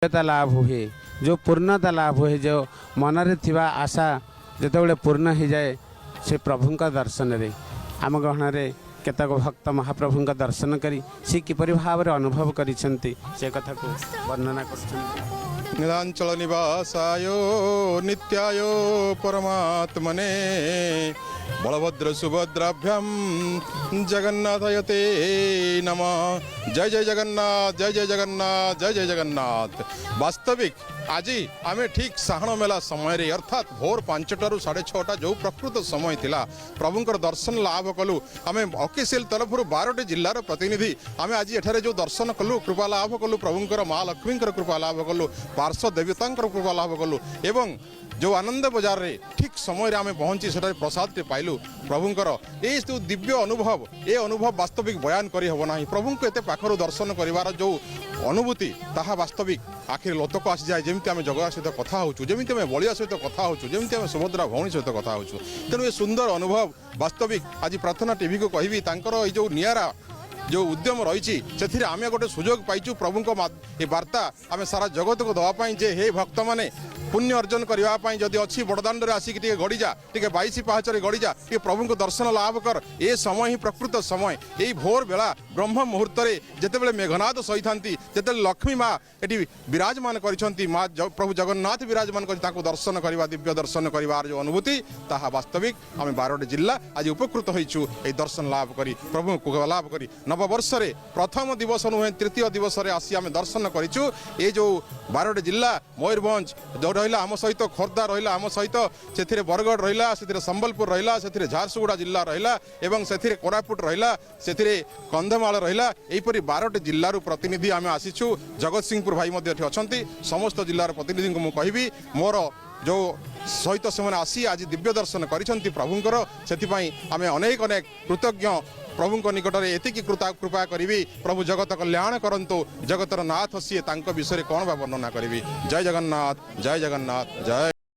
लाभ हुए जो पूर्णता लाभ हुए जो मनरे थिबा आशा जिते पूर्ण हो जाए से प्रभु का दर्शन रे आम गहन में केतक भक्त महाप्रभु का दर्शन करी से किपरि भाव अनुभव करिसेंती से कथा को वर्णना कर नीलांचल निवासाय नित्याय परमात्मने बलभद्र सुभद्राभ्याम जगन्नाथयते नमः। जय जय जगन्नाथ, जय जय जगन्नाथ, जय जय जगन्नाथ। वास्तविक आज आमे ठीक साहण मेला समय रे अर्थात भोर 5टारू 6:30 जो प्रकृत समय थिला प्रभुंकर दर्शन लाभ कलु। आमे ऑफिशियल तरफ 12टी जिल्लार प्रतिनिधि आमे आज एठारे जो दर्शन कलु कृपा लाभ कलु प्रभुंकर माँ लक्ष्मींकर कृपा लाभ कलु पार्श्व देवतांकर कृपा लाभ कलु एवं जो आनंद बाजार रे ठीक समय आमे पहुंची सेठारे प्रसाद टे पाइलु प्रभुंकर ए जो दिव्य अनुभव ए अनुभव वास्तविक बयान करी हबो नाही। प्रभु को एते पाखरो दर्शन करिवार जो अनुभूति ताहा वास्तविक आखिर लोतक आसी जाए जमी आम जगह सहित कथा होचु जमी आम बलिया सहित कथा होचु जमी आम सुभद्रा भौणी सहित कथा होचु। तेणु ये सुंदर अनुभव वास्तविक आज प्रार्थना टीवी को कहबी तांकर जो नियारा जो उद्यम रही से आम गोटे सुजोग पाइचु प्रभु को ये वार्ता आम सारा जगत को दवापाई जे हे भक्त मैंने पुण्य अर्जन करने जदि अच्छी बड़दाण्ड आसिक गड़ी जा टे 22 पाहचरे गड़ी जा टे प्रभु को दर्शन लाभ कर ए समय ही प्रकृत समय यही भोर बेला ब्रह्म मुहूर्त जितेबाला मेघनाद सही था जिते लक्ष्मी माँ ये विराजमान कर माँ प्रभु जगन्नाथ विराजमान कर दर्शन करवा दिव्य दर्शन करवार जो अनुभूति ताहा वास्तविक आम 12टी जिला आज उपकृत होइछु ए दर्शन लाभ करी प्रभु को लाभ करी नववर्ष रे प्रथम दिवस नुहे तृतीय दिवस रे आसी आम दर्शन करिछु। ए जो 12टी जिला मयूरभंज जो रहा आम सहित खोर्धा रहा आम सहित से बरगढ़ रहा से संबलपुर रहा से झारसुगुड़ा जिला रहा एवं से कोरापुट रहा से कंधमाल रहा यहीपरी 12टी जिलूर प्रतिनिधि आम आसीचु। जगत सिंहपुर भाई अच्छा समस्त जिलार प्रतिनिधि को मुझे मोर जो सहित से आसी आज दिव्य दर्शन कर प्रभुंकर से आम अनेक अनेक कृतज्ञ प्रभु निकट में एति कृपा करी प्रभु जगत कल्याण करंतु जगतर नाथ सी विषय कौन बा वर्णना करी। जय जगन्नाथ, जय जगन्नाथ, जय